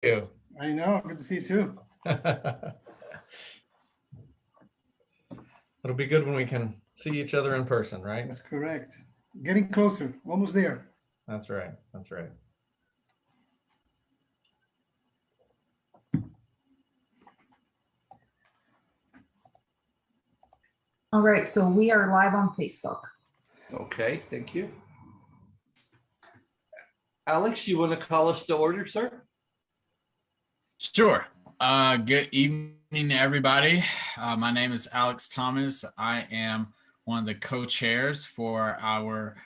you. I know. Good to see you too. It'll be good when we can see each other in person, right? That's correct. Getting closer. Almost there. That's right. That's right. All right, so we are live on Facebook. Okay, thank you. Alex, you want to call us to order, sir? Sure. Good evening, everybody. My name is Alex Thomas. I am one of the co-chairs for our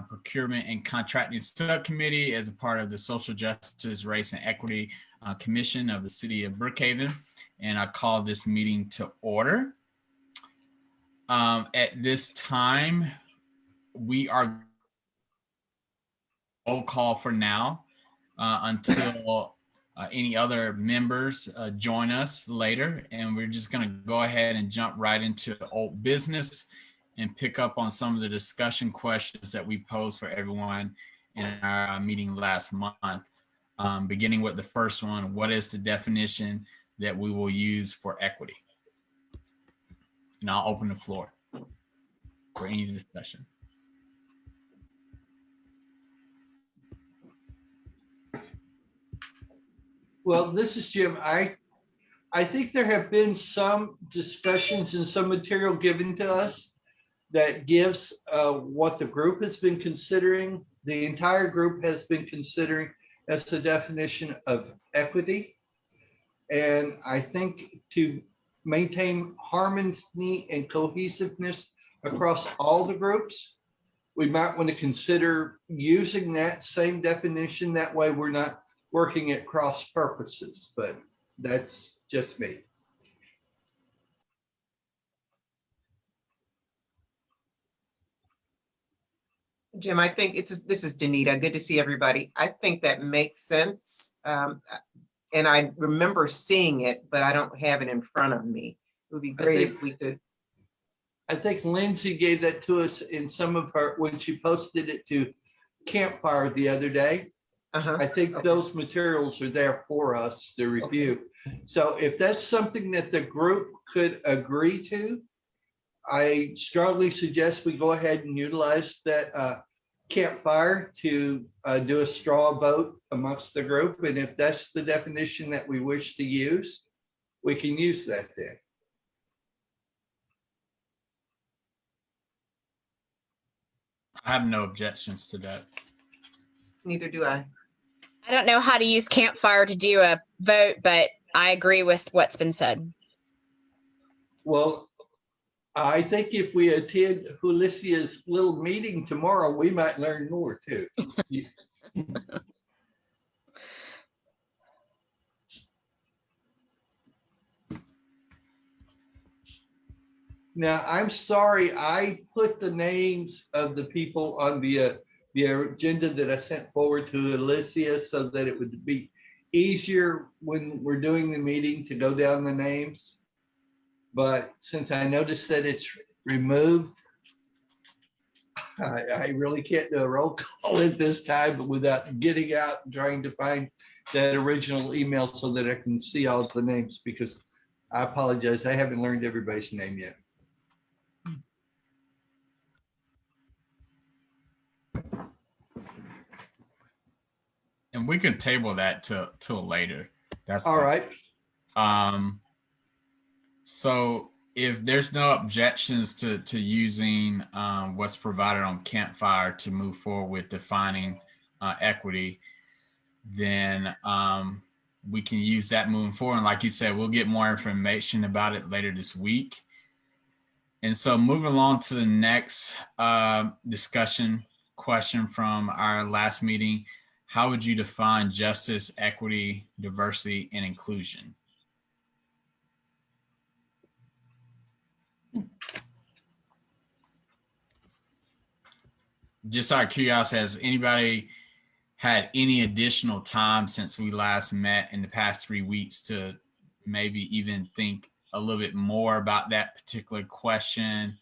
Procurement and Contracting Subcommittee as a part of the Social Justice, Race, and Equity Commission of the City of Brookhaven. And I call this meeting to order. At this time, we are roll call for now until any other members join us later, and we're just going to go ahead and jump right into old business and pick up on some of the discussion questions that we posed for everyone in our meeting last month. Beginning with the first one, what is the definition that we will use for equity? And I'll open the floor for any discussion. Well, this is Jim. I think there have been some discussions and some material given to us that gives what the group has been considering, the entire group has been considering as the definition of equity. And I think to maintain harmony and cohesiveness across all the groups, we might want to consider using that same definition. That way we're not working at cross purposes, but that's just me. Jim, I think this is Danita. Good to see everybody. I think that makes sense. And I remember seeing it, but I don't have it in front of me. It would be great if we could. I think Lindsay gave that to us in some of her, when she posted it to Campfire the other day. I think those materials are there for us to review. So if that's something that the group could agree to, I strongly suggest we go ahead and utilize that Campfire to do a straw vote amongst the group. And if that's the definition that we wish to use, we can use that then. I have no objections to that. Neither do I. I don't know how to use Campfire to do a vote, but I agree with what's been said. Well, I think if we attend Julicia's little meeting tomorrow, we might learn more too. Now, I'm sorry, I put the names of the people on the agenda that I sent forward to Alicia so that it would be easier when we're doing the meeting to go down the names. But since I noticed that it's removed, I really can't do a roll call at this time without getting out and trying to find that original email so that I can see all the names, because I apologize, I haven't learned everybody's name yet. And we can table that till later. That's all right. So if there's no objections to using what's provided on Campfire to move forward with defining equity, then we can use that moving forward. And like you said, we'll get more information about it later this week. And so moving along to the next discussion question from our last meeting. How would you define justice, equity, diversity, and inclusion? Just out of curiosity, has anybody had any additional time since we last met in the past 3 weeks to maybe even think a little bit more about that particular question?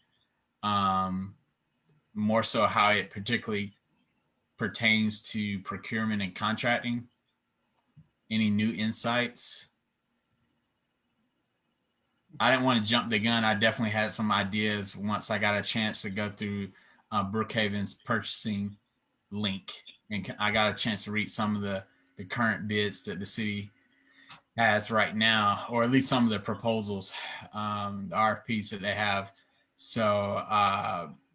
More so how it particularly pertains to procurement and contracting? any new insights. I didn't want to jump the gun. I definitely had some ideas once I got a chance to go through Brookhaven's purchasing link, and I got a chance to read some of the current bids that the city has right now, or at least some of the proposals, the RFPs that they have. So,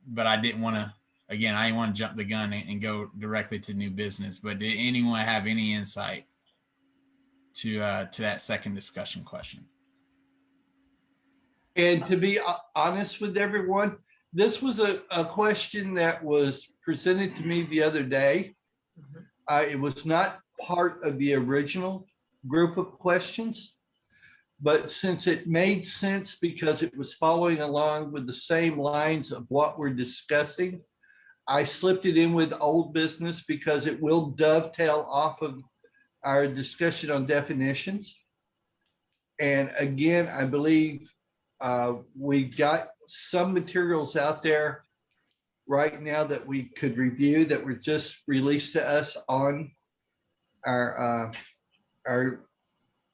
but I didn't want to, again, I didn't want to jump the gun and go directly to new business. But did anyone have any insight to that second discussion question? And to be honest with everyone, this was a question that was presented to me the other day. It was not part of the original group of questions, but since it made sense because it was following along with the same lines of what we're discussing, I slipped it in with old business because it will dovetail off of our discussion on definitions. And again, I believe we got some materials out there right now that we could review that were just released to us on our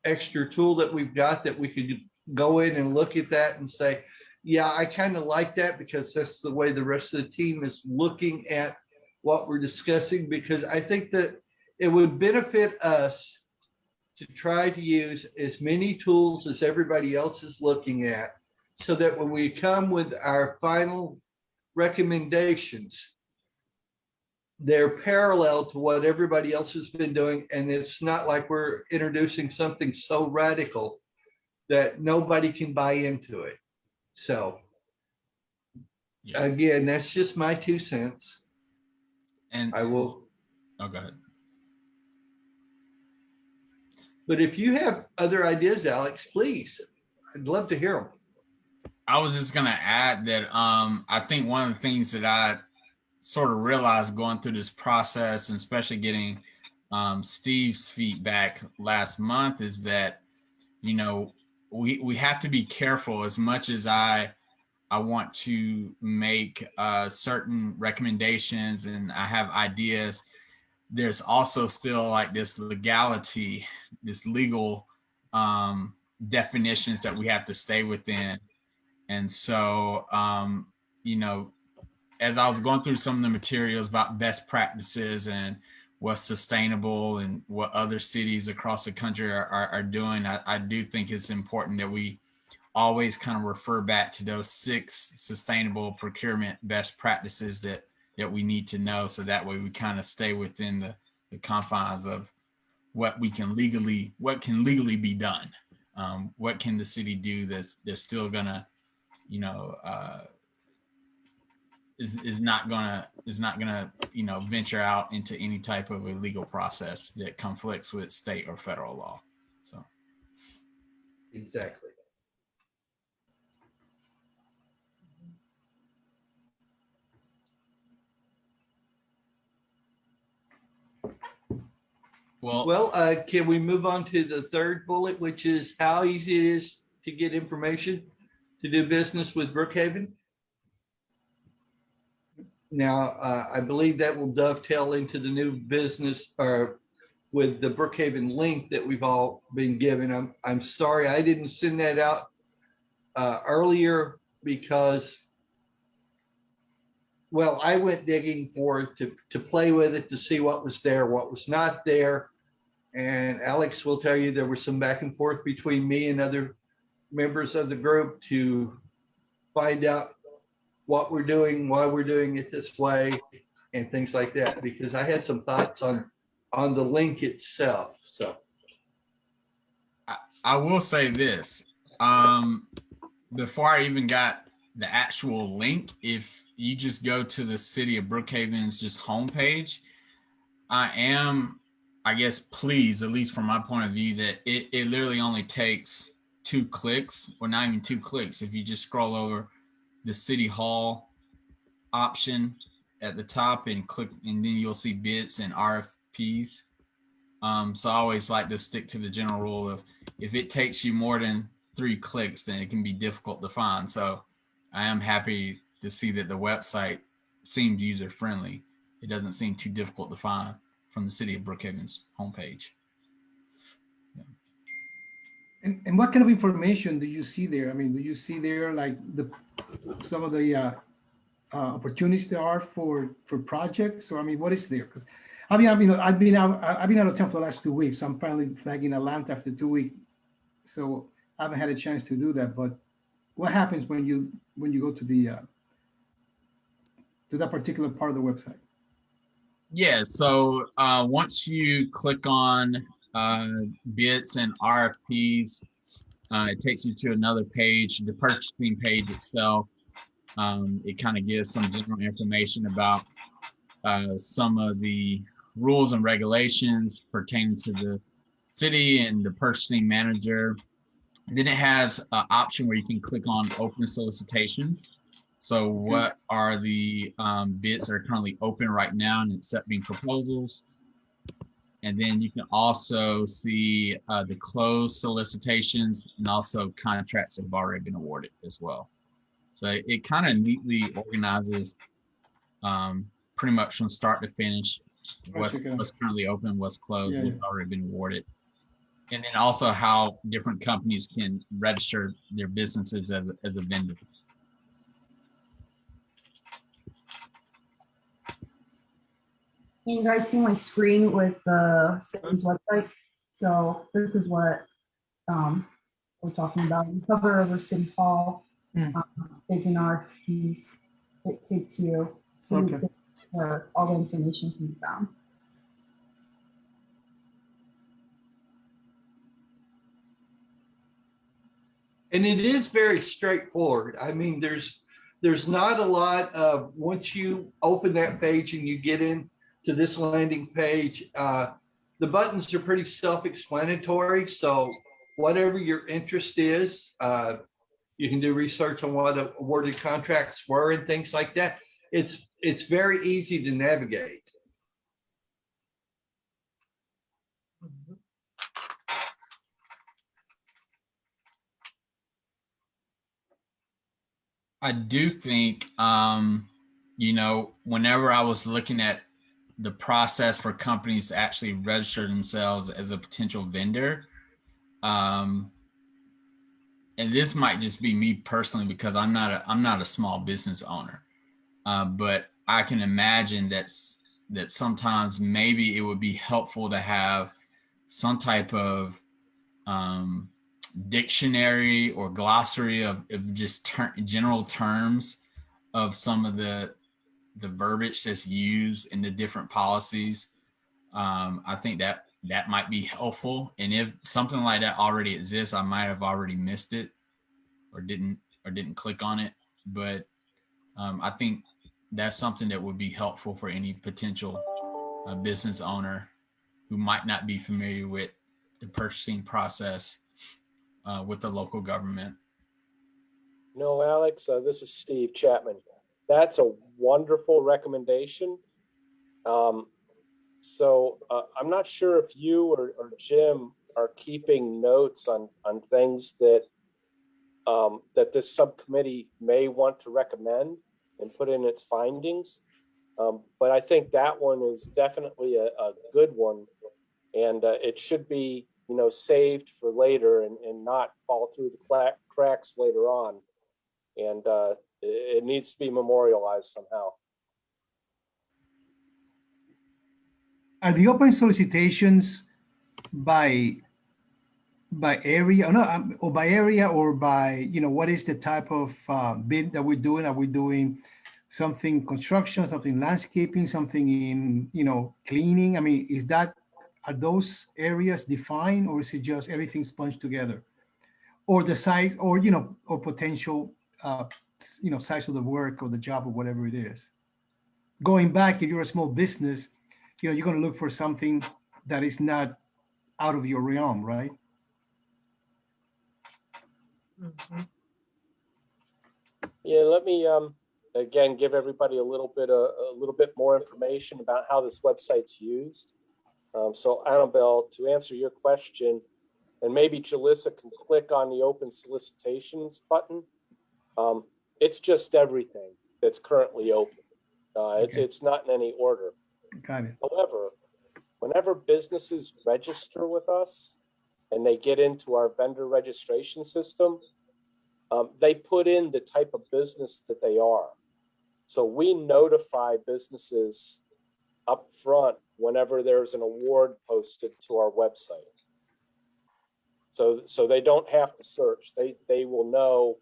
extra tool that we've got, that we could go in and look at that and say, yeah, I kind of like that, because that's the way the rest of the team is looking at what we're discussing, because I think that it would benefit us to try to use as many tools as everybody else is looking at, so that when we come with our final recommendations, they're parallel to what everybody else has been doing. And it's not like we're introducing something so radical that nobody can buy into it. So Yeah. again, that's just my 2 cents. And I will. Oh, go ahead. But if you have other ideas, Alex, please, I'd love to hear them. I was just gonna add that I think one of the things that I sort of realized going through this process, and especially getting Steve's feedback last month, is that, you know, we have to be careful. As much as I want to make certain recommendations and I have ideas, there's also still like this legality, this legal definitions that we have to stay within. And so, you know, as I was going through some of the materials about best practices and what's sustainable and what other cities across the country are doing, I do think it's important that we always kind of refer back to those 6 sustainable procurement best practices that we need to know. So that way we kind of stay within the confines of what can legally be done. What can the city do that's still gonna, you know, is not gonna, you know, venture out into any type of illegal process that conflicts with state or federal law. So Exactly. Well, can we move on to the third bullet, which is how easy it is to get information to do business with Brookhaven? Now, I believe that will dovetail into the new business, or with the Brookhaven link that we've all been given. I'm sorry I didn't send that out earlier because, well, I went digging for it to play with it, to see what was there, what was not there. And Alex will tell you there was some back and forth between me and other members of the group to find out what we're doing, why we're doing it this way, and things like that, because I had some thoughts on the link itself. So I will say this, before I even got the actual link, if you just go to the City of Brookhaven's just homepage, I guess, pleased, at least from my point of view, that it literally only takes 2 clicks, or not even 2 clicks. If you just scroll over the City Hall option at the top and click, and then you'll see bids and RFPs. So I always like to stick to the general rule of, if it takes you more than 3 clicks, then it can be difficult to find. So I am happy to see that the website seems user friendly. It doesn't seem too difficult to find from the City of Brookhaven's homepage. And what kind of information do you see there? I mean, do you see there like some of the opportunities there are for projects? Or I mean, what is there? Because I've been out of town for the last 2 weeks. So I'm finally flagging Atlanta after 2 weeks. So I haven't had a chance to do that. But what happens when you go to that particular part of the website? Yeah, so once you click on bids and RFPs, it takes you to another page, the purchasing page itself. It kind of gives some general information about some of the rules and regulations pertaining to the city and the purchasing manager. Then it has an option where you can click on open solicitations. So what are the bids that are currently open right now and accepting proposals? And then you can also see the closed solicitations and also contracts that have already been awarded as well. So it kind of neatly organizes pretty much from start to finish what's currently open, what's closed, what's already been awarded. And then also how different companies can register their businesses as a vendor. Can you guys see my screen with the city's website? So this is what we're talking about. We cover over City Hall, bids and RFPs. It takes you to where all the information can be found. And it is very straightforward. I mean, there's not a lot of, once you open that page and you get in to this landing page, the buttons are pretty self-explanatory. So whatever your interest is, you can do research on what awarded contracts were and things like that. It's very easy to navigate. I do think, whenever I was looking at the process for companies to actually register themselves as a potential vendor, and this might just be me personally because I'm not a small business owner, but I can imagine that sometimes maybe it would be helpful to have some type of dictionary or glossary of just general terms of some of the verbiage that's used in the different policies. I think that might be helpful. And if something like that already exists, I might have already missed it or didn't click on it. But I think that's something that would be helpful for any potential business owner who might not be familiar with the purchasing process with the local government. No, Alex, this is Steve Chapman. That's a wonderful recommendation. So I'm not sure if you or Jim are keeping notes on things that that this subcommittee may want to recommend and put in its findings. But I think that one is definitely a good one, and it should be saved for later and not fall through the cracks later on. And it needs to be memorialized somehow. Are the open solicitations by area or by area or by, what is the type of bid that we're doing? Are we doing something construction, something landscaping, something in, cleaning? I mean, are those areas defined, or is it just everything sponged together? Or the size, or, or potential, size of the work or the job or whatever it is. Going back, if you're a small business, you're going to look for something that is not out of your realm, right? Mhm. Yeah, let me again give everybody a little bit more information about how this website's used. So Annabelle, to answer your question, and maybe Jalissa can click on the open solicitations button. It's just everything that's currently open. It's not in any order. Got it. However, whenever businesses register with us, and they get into our vendor registration system, they put in the type of business that they are. So we notify businesses up front whenever there's an award posted to our website. So they don't have to search. They will know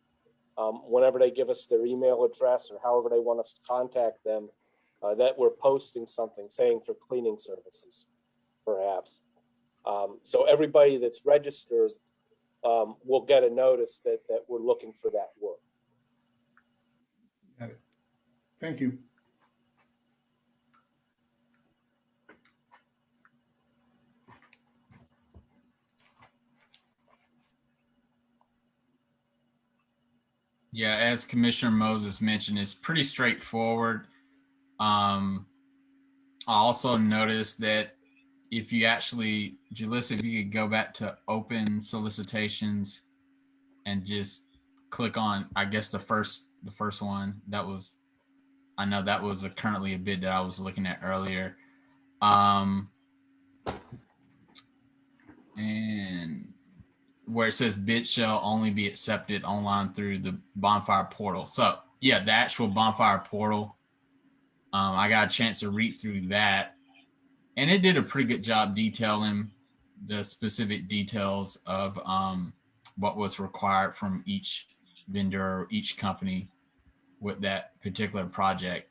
whenever they give us their email address or however they want us to contact them, that we're posting something, saying for cleaning services, perhaps. So everybody that's registered will get a notice that we're looking for that work. Got it. Thank you. Yeah, as Commissioner Moses mentioned, it's pretty straightforward. I also noticed that if you actually, Jalissa, if you could go back to open solicitations and just click on, I guess the first one, that was, I know that was currently a bid that I was looking at earlier. And where it says bid shall only be accepted online through the bonfire portal. So yeah, the actual bonfire portal. I got a chance to read through that, and it did a pretty good job detailing the specific details of what was required from each vendor or each company with that particular project.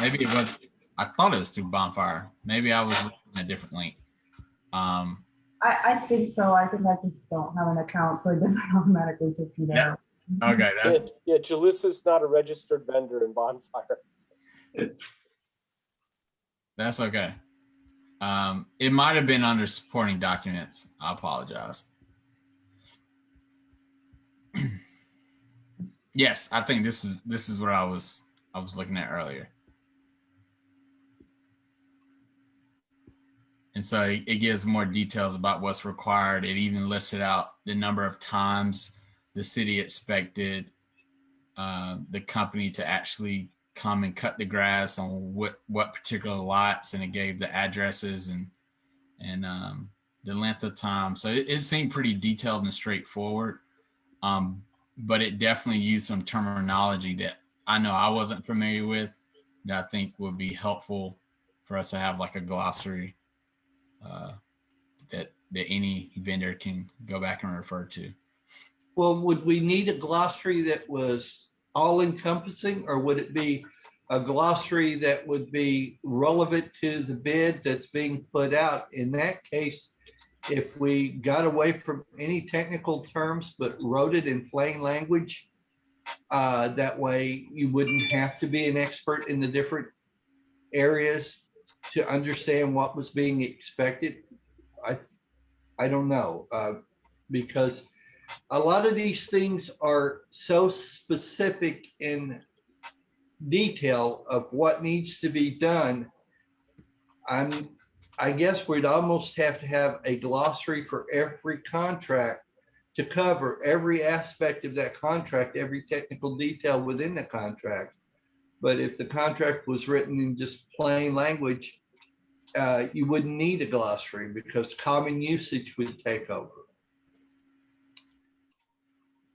Maybe it was, I thought it was through bonfire. Maybe I was looking at a different link. I think so. I think I just don't have an account, so it doesn't automatically take you there. Okay, that's, Yeah, Jalissa's not a registered vendor in Bonfire. that's okay. It might have been under supporting documents. I apologize. Yes, I think this is what I was looking at earlier. And so it gives more details about what's required. It even listed out the number of times the city expected the company to actually come and cut the grass on what particular lots, and it gave the addresses and the length of time. So it seemed pretty detailed and straightforward, but it definitely used some terminology that I know I wasn't familiar with that I think would be helpful for us to have like a glossary that any vendor can go back and refer to. Well, would we need a glossary that was all encompassing, or would it be a glossary that would be relevant to the bid that's being put out? In that case, if we got away from any technical terms but wrote it in plain language, that way you wouldn't have to be an expert in the different areas to understand what was being expected. I don't know, because a lot of these things are so specific in detail of what needs to be done. I guess we'd almost have to have a glossary for every contract to cover every aspect of that contract, every technical detail within the contract. But if the contract was written in just plain language, you wouldn't need a glossary because common usage would take over.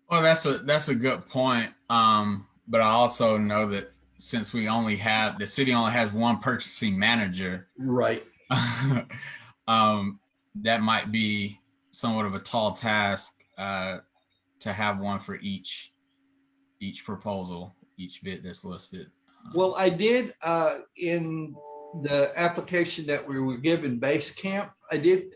Well, that's a good point. But I also know that since we only have, the city only has one purchasing manager, Right. that might be somewhat of a tall task to have one for each proposal, each bid that's listed. Well, I did in the application that we were given Basecamp, I did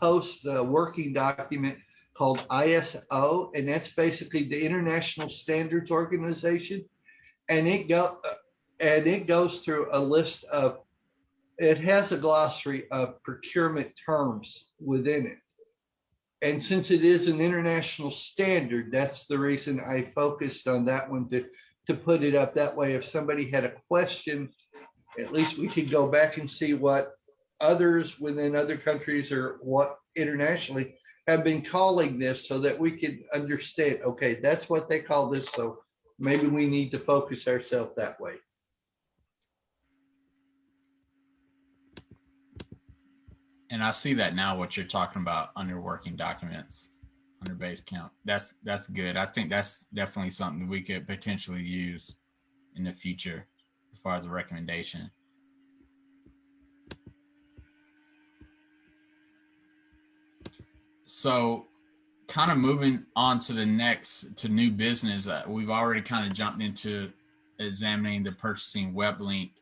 post a working document called ISO, and that's basically the International Standards Organization. And it goes through a list of, it has a glossary of procurement terms within it. And since it is an international standard, that's the reason I focused on that one to put it up that way. If somebody had a question, at least we could go back and see what others within other countries or what internationally have been calling this, so that we could understand, okay, that's what they call this. So maybe we need to focus ourselves that way. And I see that now, what you're talking about under working documents, under base count. That's good. I think that's definitely something we could potentially use in the future as far as a recommendation. So kind of moving on to the next, to new business, we've already kind of jumped into examining the purchasing web link.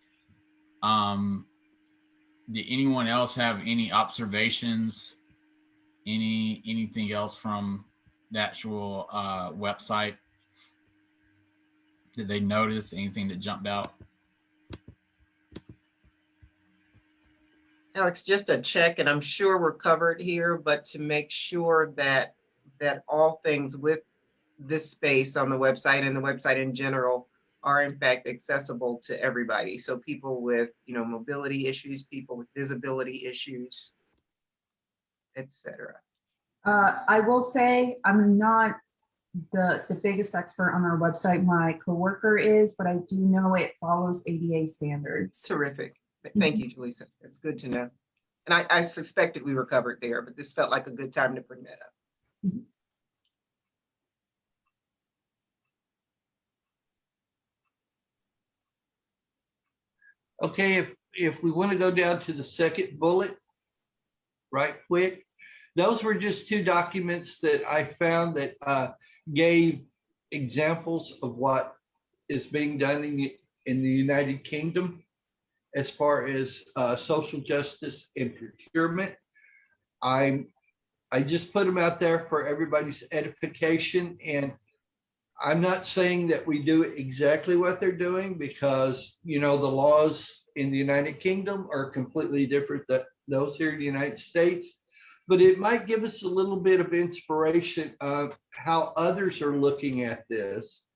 Did anyone else have any observations, anything else from the actual website? Did they notice anything that jumped out? Alex, just a check, and I'm sure we're covered here, but to make sure that all things with this space on the website and the website in general are in fact accessible to everybody. So people with, mobility issues, people with visibility issues, etc. I will say I'm not the biggest expert on our website. My coworker is, but I do know it follows ADA standards. Terrific. Thank you, Julissa. It's good to know. And I suspected we were covered there, but this felt like a good time to bring that up. Okay, if we want to go down to the second bullet, right quick, those were just two documents that I found that gave examples of what is being done in the United Kingdom as far as social justice and procurement. I just put them out there for everybody's edification, and I'm not saying that we do exactly what they're doing, because the laws in the United Kingdom are completely different than those here in the United States, but it might give us a little bit of inspiration of how others are looking at this,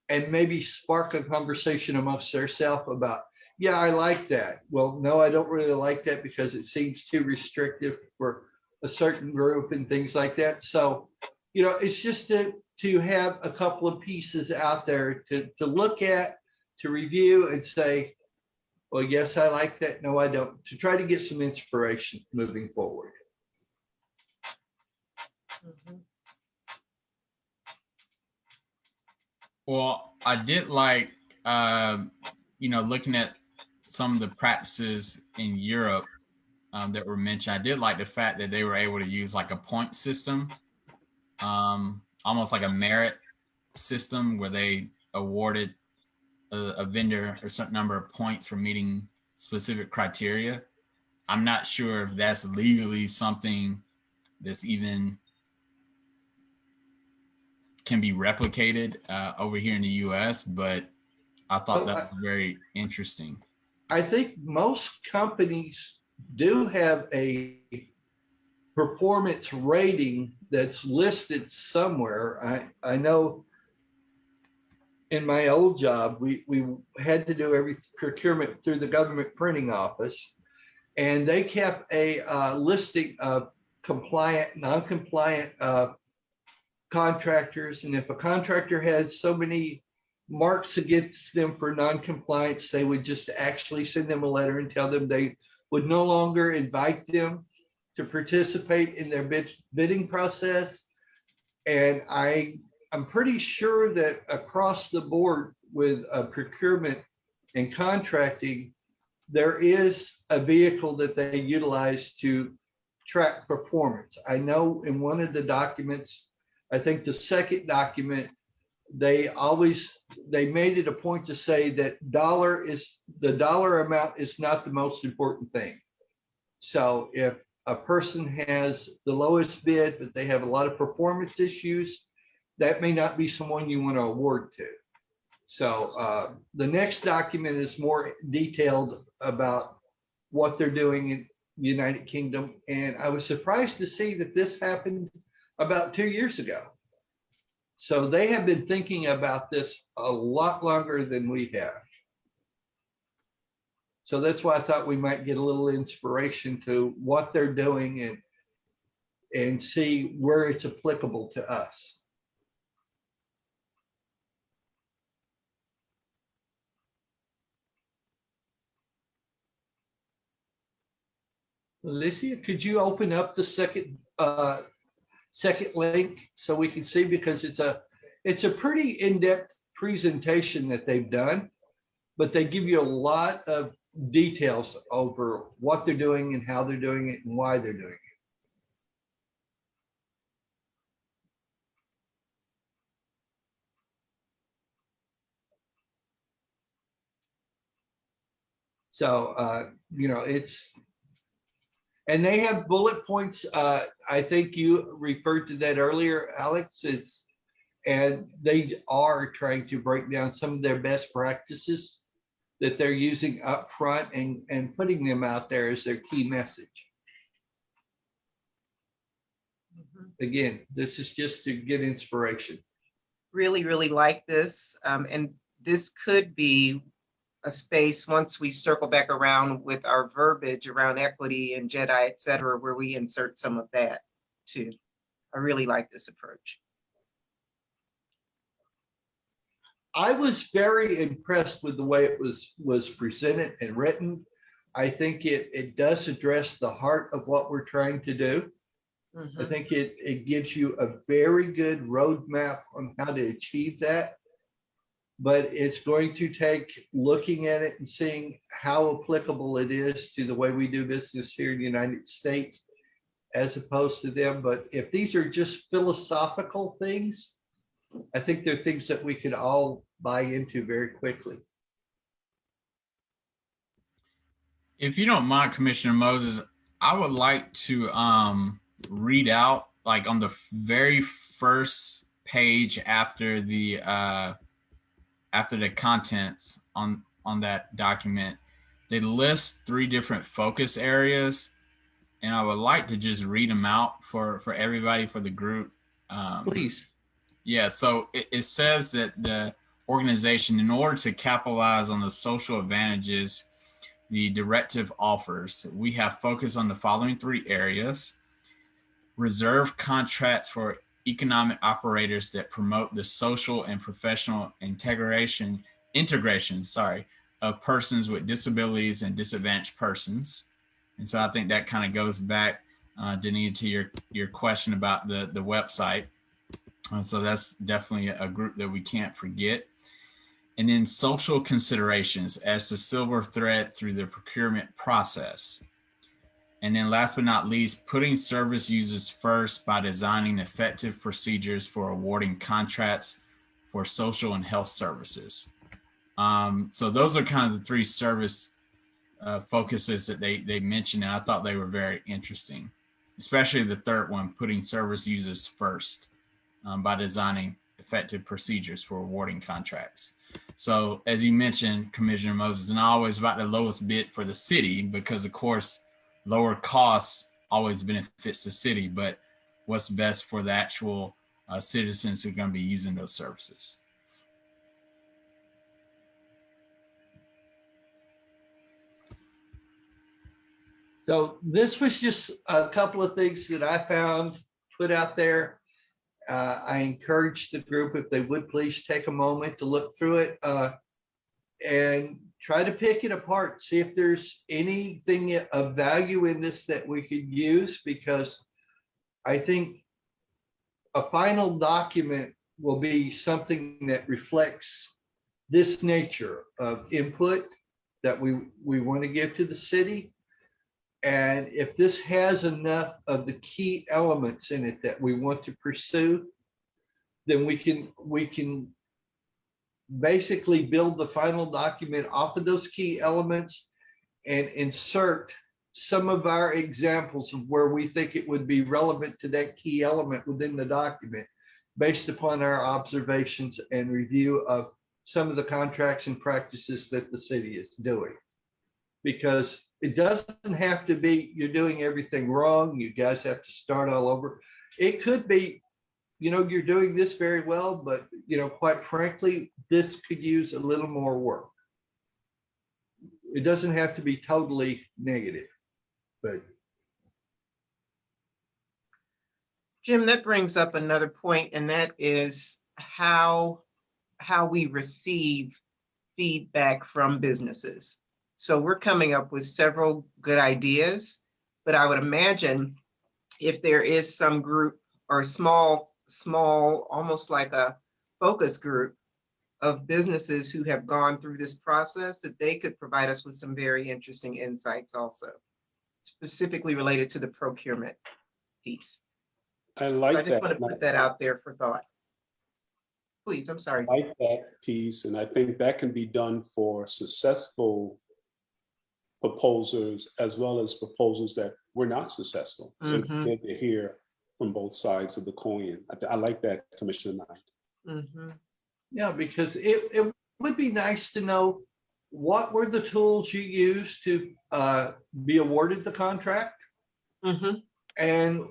and maybe spark a conversation amongst ourselves about, yeah, I like that. Well, no, I don't really like that because it seems too restrictive for a certain group and things like that. So, it's just to have a couple of pieces out there to look at, to review and say, well, yes, I like that. No, I don't, to try to get some inspiration moving forward. Well, I did like, looking at some of the practices in Europe that were mentioned. I did like the fact that they were able to use like a point system, almost like a merit system, where they awarded a vendor a certain number of points for meeting specific criteria. I'm not sure if that's legally something that's even can be replicated over here in the US, but I thought that was very interesting. I think most companies do have a performance rating that's listed somewhere. I know in my old job, we had to do every procurement through the government printing office, and they kept a listing of compliant, non-compliant contractors. And if a contractor has so many marks against them for non-compliance, they would just actually send them a letter and tell them they would no longer invite them to participate in their bidding process. And I'm pretty sure that across the board with procurement and contracting, there is a vehicle that they utilize to track performance. I know in one of the documents, I think the second document, they made it a point to say that the dollar amount is not the most important thing. So if a person has the lowest bid, but they have a lot of performance issues, that may not be someone you want to award to. So the next document is more detailed about what they're doing in the United Kingdom. And I was surprised to see that this happened about 2 years ago. So they have been thinking about this a lot longer than we have. So that's why I thought we might get a little inspiration to what they're doing and see where it's applicable to us. Alicia, could you open up the second link so we can see, because it's a pretty in-depth presentation that they've done, but they give you a lot of details over what they're doing and how they're doing it and why they're doing it. So, you know, and they have bullet points. I think you referred to that earlier, Alex. And they are trying to break down some of their best practices that they're using up front and putting them out there as their key message. Again, this is just to get inspiration. Really, really like this. And this could be a space, once we circle back around with our verbiage around equity and JEDI, et cetera, where we insert some of that too. I really like this approach. I was very impressed with the way it was presented and written. I think it does address the heart of what we're trying to do. I think it gives you a very good roadmap on how to achieve that. But it's going to take looking at it and seeing how applicable it is to the way we do business here in the United States, as opposed to them. But if these are just philosophical things, I think they're things that we could all buy into very quickly. If you don't mind, Commissioner Moses, I would like to read out, like on the very first page after the contents on that document, they list 3 different focus areas, and I would like to just read them out for everybody, for the group. Please. Yeah, so it says that the organization, in order to capitalize on the social advantages the directive offers, we have focused on the following 3 areas: reserve contracts for economic operators that promote the social and professional integration of persons with disabilities and disadvantaged persons. And so I think that kind of goes back, Danita, to your question about the website. So that's definitely a group that we can't forget. And then social considerations as the silver thread through the procurement process. And then last but not least, putting service users first by designing effective procedures for awarding contracts for social and health services. So those are kind of the 3 service focuses that they mentioned, and I thought they were very interesting, especially the third one, putting service users first by designing effective procedures for awarding contracts. So as you mentioned, Commissioner Moses, and always about the lowest bid for the city, because of course, lower costs always benefits the city, but what's best for the actual citizens who are going to be using those services. So this was just a couple of things that I found put out there. I encourage the group, if they would please take a moment to look through it and try to pick it apart, see if there's anything of value in this that we could use, because I think a final document will be something that reflects this nature of input that we want to give to the city. And if this has enough of the key elements in it that we want to pursue, then we can basically build the final document off of those key elements and insert some of our examples of where we think it would be relevant to that key element within the document, based upon our observations and review of some of the contracts and practices that the city is doing. Because it doesn't have to be you're doing everything wrong, you guys have to start all over. It could be, you know, you're doing this very well, but, you know, quite frankly, this could use a little more work. It doesn't have to be totally negative, but. Jim, that brings up another point, and that is how we receive feedback from businesses. So we're coming up with several good ideas, But I would imagine if there is some group or small, almost like a focus group of businesses who have gone through this process, that they could provide us with some very interesting insights also, specifically related to the procurement piece. I So I like just that. want to put that out there for thought. Please, I'm sorry. I like that piece, and I think that can be done for successful proposals as well as proposals that were not successful. It's good to hear from both sides of the coin. I like that, Commissioner Knight. Yeah, because it would be nice to know what were the tools you used to be awarded the contract, and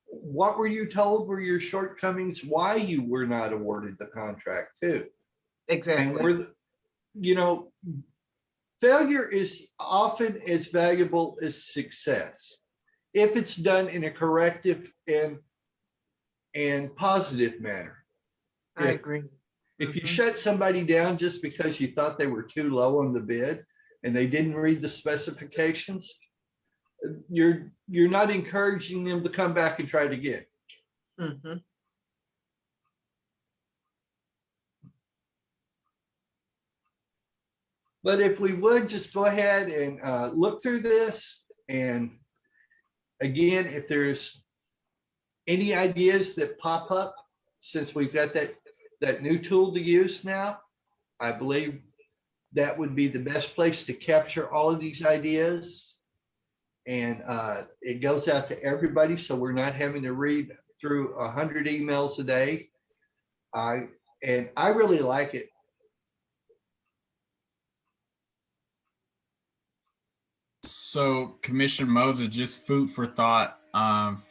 what were you told were your shortcomings, why you were not awarded the contract too. Exactly. And you know, failure is often as valuable as success if it's done in a corrective and positive manner. I agree. If you shut somebody down just because you thought they were too low on the bid and they didn't read the specifications, you're not encouraging them to come back and try it again. But if we would just go ahead and look through this, and again, if there's any ideas that pop up, since we've got that new tool to use now, I believe that would be the best place to capture all of these ideas. And it goes out to everybody, so we're not having to read through 100 emails a day. And I really like it. So Commissioner Moses, just food for thought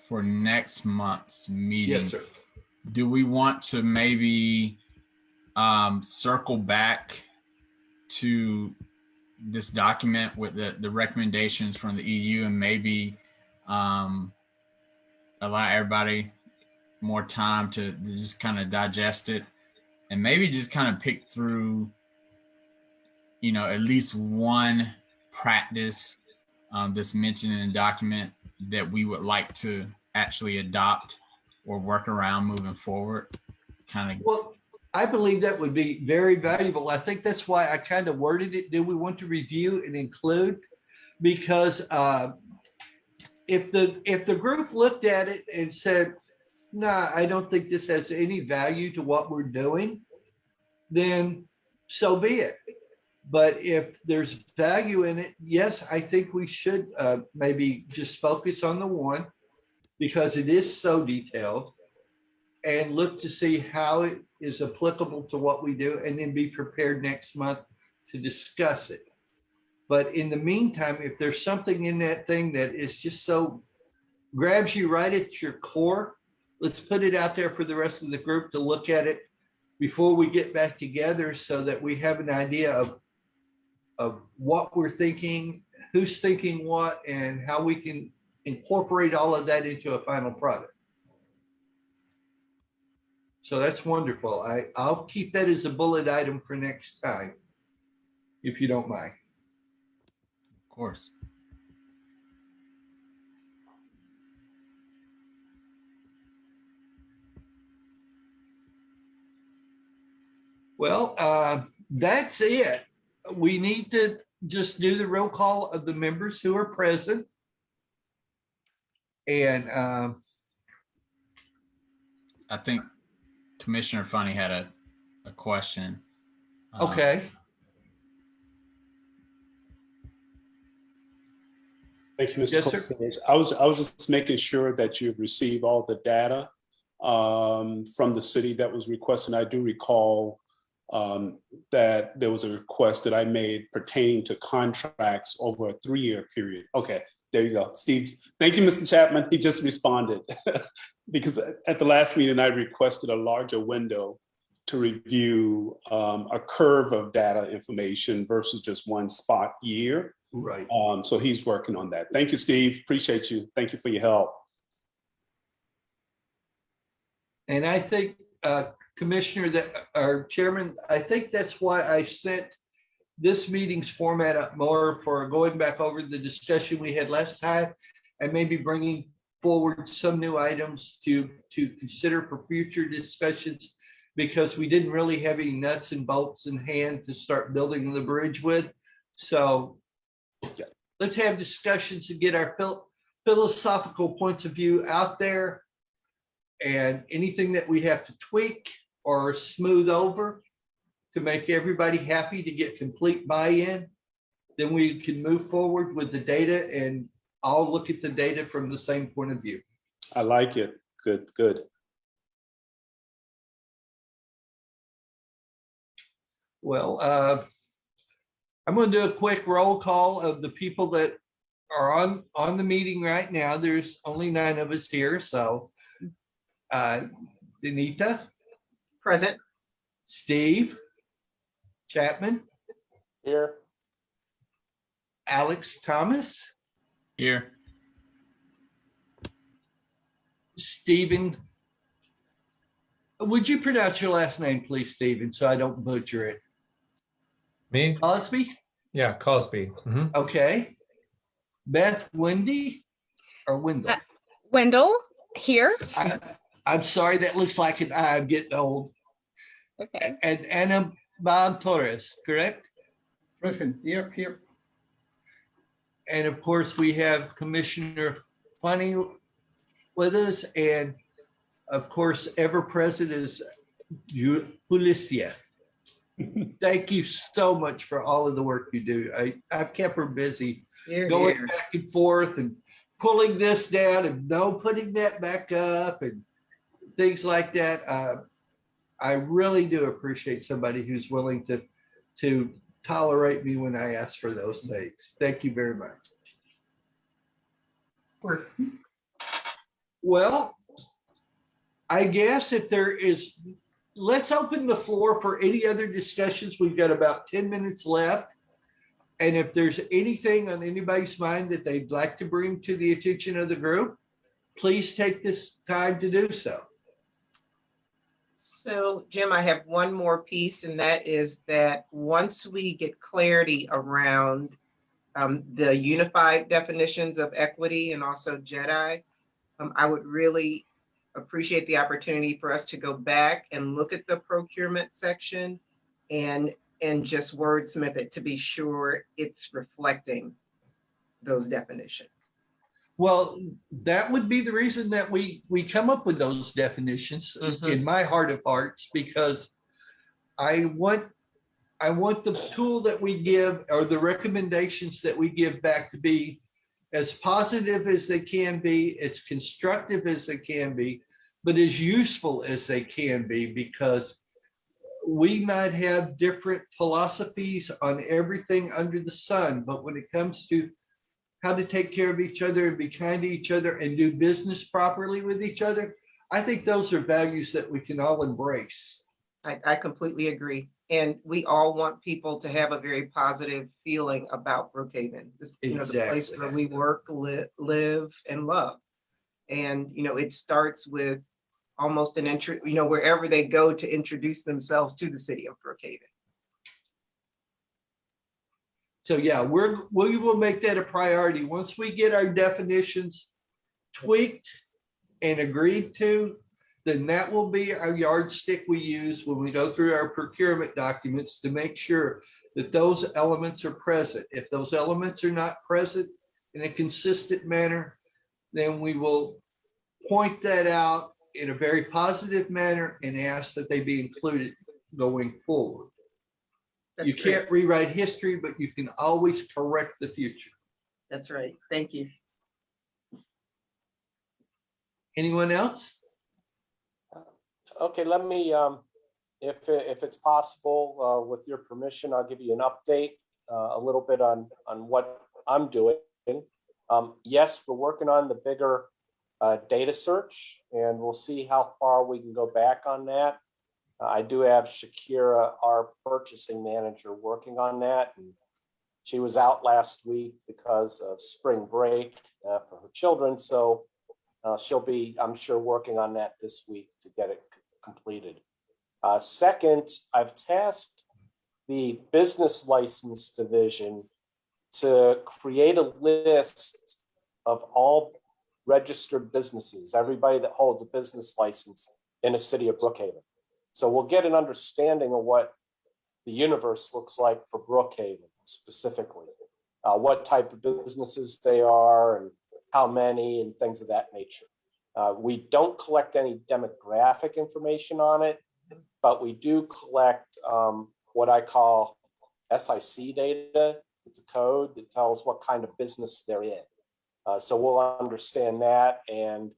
for next month's meeting. Yes, sir. Do we want to maybe circle back to this document with the recommendations from the EU and maybe allow everybody more time to just kind of digest it, and maybe just kind of pick through, you know, at least one practice that's mentioned in the document that we would like to actually adopt or work around moving forward? Well, I believe that would be very valuable. I think that's why I kind of worded it. Do we want to review and include? Because if the group looked at it and said, "Nah, I don't think this has any value to what we're doing," then so be it. But if there's value in it, yes, I think we should maybe just focus on the one, because it is so detailed, and look to see how it is applicable to what we do, and then be prepared next month to discuss it. But in the meantime, if there's something in that thing that is just so grabs you right at your core, let's put it out there for the rest of the group to look at it before we get back together, so that we have an idea of what we're thinking, who's thinking what, and how we can incorporate all of that into a final product. So that's wonderful. I'll keep that as a bullet item for next time, if you don't mind. Of course. Well, that's it. We need to just do the roll call of the members who are present. And I think Commissioner Funny had a question. Okay. Thank you, Mr. Yes, sir. Coulter. I was just making sure that you've received all the data from the city that was requested. I do recall that there was a request that I made pertaining to contracts over a 3-year period. Okay, there you go. Steve, thank you, Mr. Chapman. He just responded. Because at the last meeting, I requested a larger window to review a curve of data information versus just one spot year. Right. So he's working on that. Thank you, Steve. Appreciate you. Thank you for your help. And I think, Commissioner, or Chairman, I think that's why I sent this meeting's format up more for going back over the discussion we had last time, and maybe bringing forward some new items to consider for future discussions, because we didn't really have any nuts and bolts in hand to start building the bridge with. So let's have discussions and get our philosophical points of view out there, and anything that we have to tweak or smooth over to make everybody happy to get complete buy-in, then we can move forward with the data and all look at the data from the same point of view. I like it. Good, good. Well, I'm going to do a quick roll call of the people that are on the meeting right now. There's only 9 of us here. So Danita, Present. Steve, Chapman, Here. Alex Thomas, Here. Stephen. Would you pronounce your last name, please, Stephen, so I don't butcher it? Me? Cosby? Yeah, Cosby. Mhm. Okay. Beth, Wendy, or Wendell? Wendell, here. I'm sorry, that looks like an eye. I'm getting old. Okay. And Anna Bob Torres, correct? Present, here. And of course, we have Commissioner Funny with us, and of course, ever present is Julicia. Thank you so much for all of the work you do. I've kept her busy Here, going here. back and forth and pulling this down and putting that back up and things like that. I really do appreciate somebody who's willing to tolerate me when I ask for those things. Thank you very much. Of course. Well, I guess if there is, let's open the floor for any other discussions. We've got about 10 minutes left. And if there's anything on anybody's mind that they'd like to bring to the attention of the group, please take this time to do so. So Jim, I have one more piece, and that is that once we get clarity around the unified definitions of equity and also JEDI, I would really appreciate the opportunity for us to go back and look at the procurement section and just wordsmith it to be sure it's reflecting those definitions. Well, that would be the reason that we come up with those definitions in my heart of hearts, because I want the tool that we give, or the recommendations that we give back, to be as positive as they can be, as constructive as they can be, but as useful as they can be, because we might have different philosophies on everything under the sun, but when it comes to how to take care of each other and be kind to each other and do business properly with each other, I think those are values that we can all embrace. I completely agree. And we all want people to have a very positive feeling about Brookhaven. This, the place where we work, live, and love. And, it starts with almost an intro, wherever they go to introduce themselves to the city of Brookhaven. So yeah, we will make that a priority. Once we get our definitions tweaked and agreed to, then that will be our yardstick we use when we go through our procurement documents to make sure that those elements are present. If those elements are not present in a consistent manner, then we will point that out in a very positive manner and ask that they be included going forward. That's You can't rewrite history, but you can always correct the future. That's right. Thank you. Anyone else? Okay, let me, if it's possible, with your permission, I'll give you an update a little bit on what I'm doing. Yes, we're working on the bigger data search, and we'll see how far we can go back on that. I do have Shakira, our purchasing manager, working on that. And she was out last week because of spring break for her children. So she'll be, I'm sure, working on that this week to get it completed. Second, I've tasked the business license division to create a list of all registered businesses, everybody that holds a business license in a city of Brookhaven. So we'll get an understanding of what the universe looks like for Brookhaven specifically, what type of businesses they are and how many and things of that nature. We don't collect any demographic information on it, but we do collect what I call SIC data. It's a code that tells what kind of business they're in. So we'll understand that, and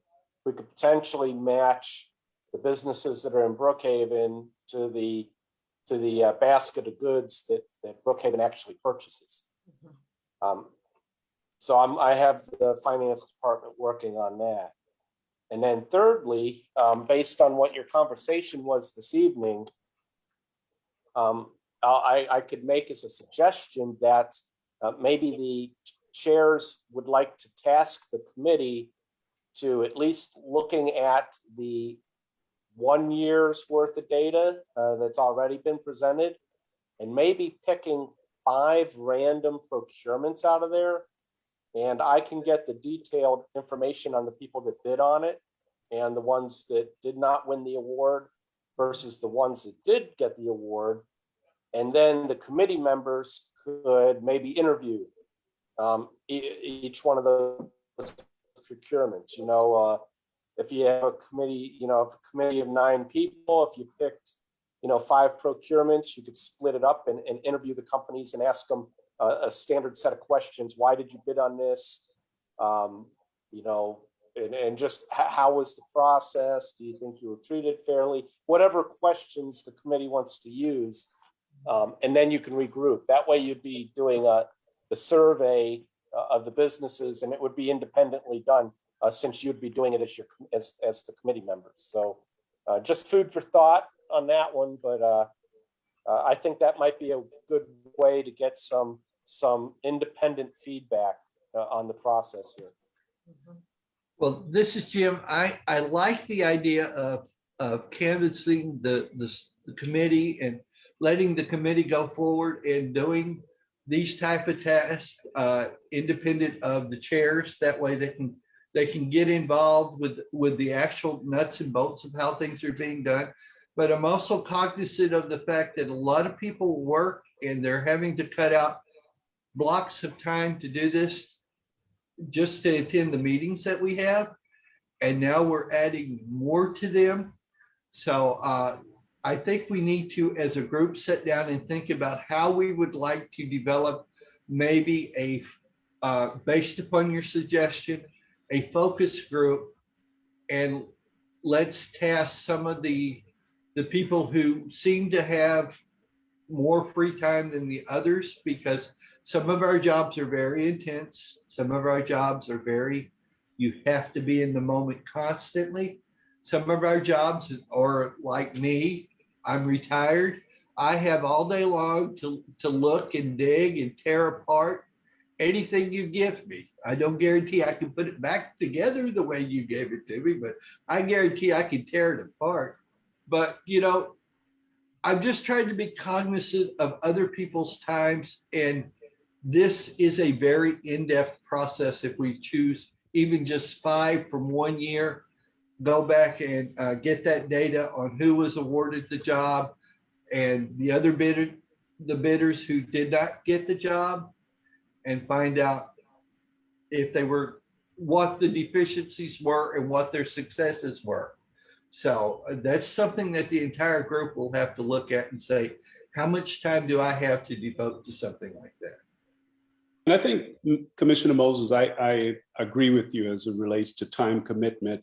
we could potentially match the businesses that are in Brookhaven to the basket of goods that Brookhaven actually purchases. So I have the finance department working on that. And then thirdly, based on what your conversation was this evening, I could make as a suggestion that maybe the chairs would like to task the committee to at least looking at the 1 year's worth of data that's already been presented, and maybe picking 5 random procurements out of there. And I can get the detailed information on the people that bid on it and the ones that did not win the award versus the ones that did get the award. And then the committee members could maybe interview each one of those procurements. You know, if you have a committee, if a committee of 9 people, if you picked, 5 procurements, you could split it up and interview the companies and ask them a standard set of questions. Why did you bid on this? And just how was the process? Do you think you were treated fairly? Whatever questions the committee wants to use. And then you can regroup. That way you'd be doing the survey of the businesses, and it would be independently done since you'd be doing it as the committee members. So just food for thought on that one, but I think that might be a good way to get some independent feedback on the process here. Well, this is Jim. I like the idea of canvassing the committee and letting the committee go forward and doing these type of tasks independent of the chairs. That way they can get involved with the actual nuts and bolts of how things are being done. But I'm also cognizant of the fact that a lot of people work and they're having to cut out blocks of time to do this just to attend the meetings that we have. And now we're adding more to them. So I think we need to, as a group, sit down and think about how we would like to develop maybe based upon your suggestion, a focus group, and let's task some of the people who seem to have more free time than the others, because some of our jobs are very intense. Some of our jobs are you have to be in the moment constantly. Some of our jobs are like me. I'm retired. I have all day long to look and dig and tear apart anything you give me. I don't guarantee I can put it back together the way you gave it to me, but I guarantee I can tear it apart. But, I'm just trying to be cognizant of other people's times. And this is a very in-depth process. If we choose even just 5 from 1 year, go back and get that data on who was awarded the job and the bidders who did not get the job, and find out if what the deficiencies were and what their successes were. So that's something that the entire group will have to look at and say, how much time do I have to devote to something like that? And I think, Commissioner Moses, I agree with you as it relates to time commitment.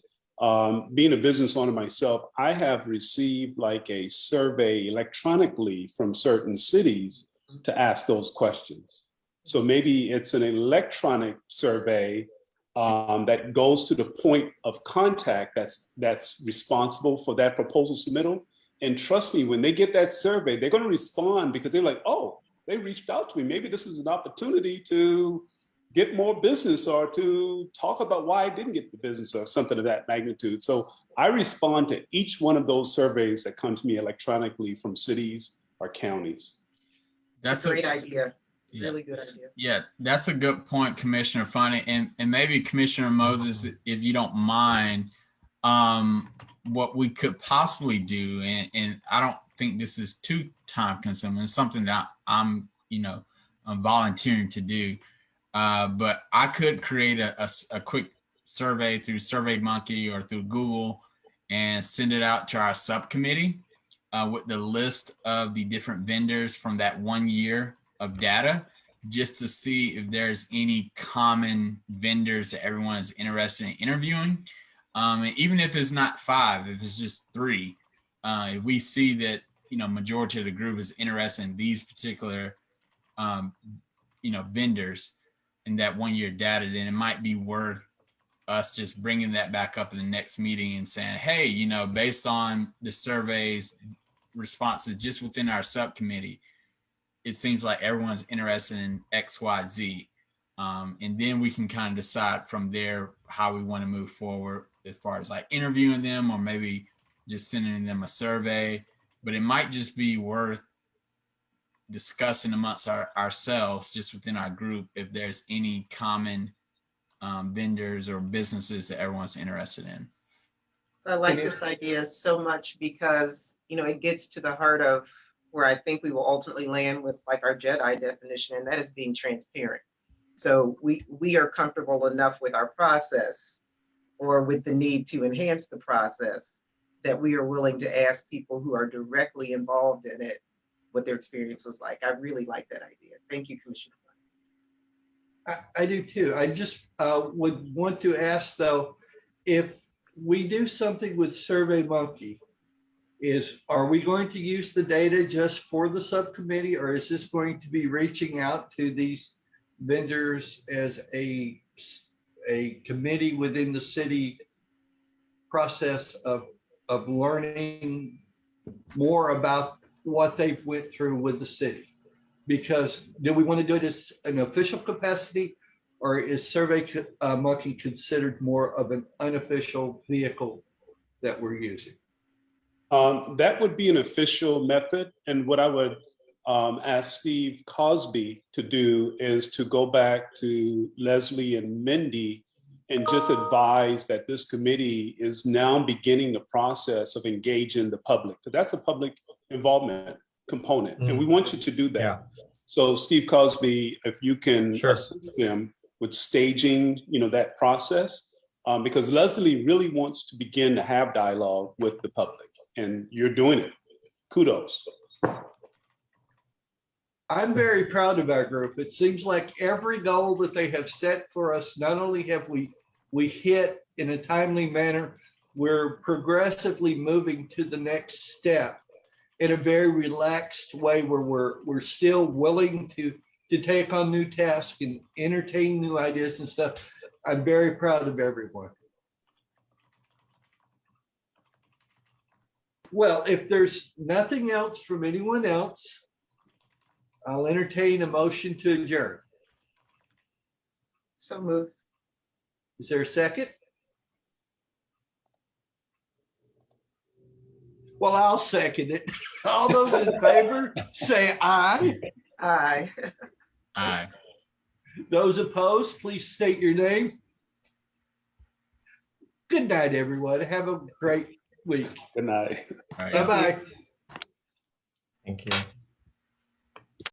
Being a business owner myself, I have received like a survey electronically from certain cities to ask those questions. So maybe it's an electronic survey that goes to the point of contact that's responsible for that proposal submittal. And trust me, when they get that survey, they're going to respond because they're like, oh, they reached out to me. Maybe this is an opportunity to get more business or to talk about why I didn't get the business or something of that magnitude. So I respond to each one of those surveys that come to me electronically from cities or counties. That's a great idea. Yeah. Really good idea. Yeah, that's a good point, Commissioner Funny, and maybe Commissioner Moses, if you don't mind, what we could possibly do, and I don't think this is too time consuming, it's something that I'm volunteering to do, but I could create a quick survey through SurveyMonkey or through Google and send it out to our subcommittee with the list of the different vendors from that 1 year of data, just to see if there's any common vendors that everyone is interested in interviewing. And even if it's not 5, if it's just 3, if we see that, majority of the group is interested in these particular, vendors in that 1 year data, then it might be worth us just bringing that back up in the next meeting and saying, hey, based on the surveys responses just within our subcommittee, it seems like everyone's interested in X, Y, Z. And then we can kind of decide from there how we want to move forward as far as like interviewing them or maybe just sending them a survey. But it might just be worth discussing amongst ourselves just within our group if there's any common vendors or businesses that everyone's interested in. So I like this idea so much because, it gets to the heart of where I think we will ultimately land with like our JEDI definition, and that is being transparent. So we are comfortable enough with our process or with the need to enhance the process that we are willing to ask people who are directly involved in it what their experience was like. I really like that idea. Thank you, Commissioner. I do too. I just would want to ask though, if we do something with SurveyMonkey, are we going to use the data just for the subcommittee, or is this going to be reaching out to these vendors as a committee within the city process of learning more about what they've went through with the city? Because do we want to do it as an official capacity, or is SurveyMonkey considered more of an unofficial vehicle that we're using? That would be an official method. And what I would ask Steve Cosby to do is to go back to Leslie and Mindy and just advise that this committee is now beginning the process of engaging the public, because that's a public involvement component. And we want you to do that. Yeah. So Steve Cosby, if you can Sure. assist them with staging, that process, because Leslie really wants to begin to have dialogue with the public, and you're doing it. Kudos. I'm very proud of our group. It seems like every goal that they have set for us, not only have we hit in a timely manner, we're progressively moving to the next step in a very relaxed way where we're still willing to take on new tasks and entertain new ideas and stuff. I'm very proud of everyone. Well, if there's nothing else from anyone else, I'll entertain a motion to adjourn. So moved. Is there a second? Well, I'll second it. All those in favor, say aye. Aye. Aye. Those opposed, please state your name. Good night, everyone. Have a great week. Good night. All right. Bye-bye. Thank you.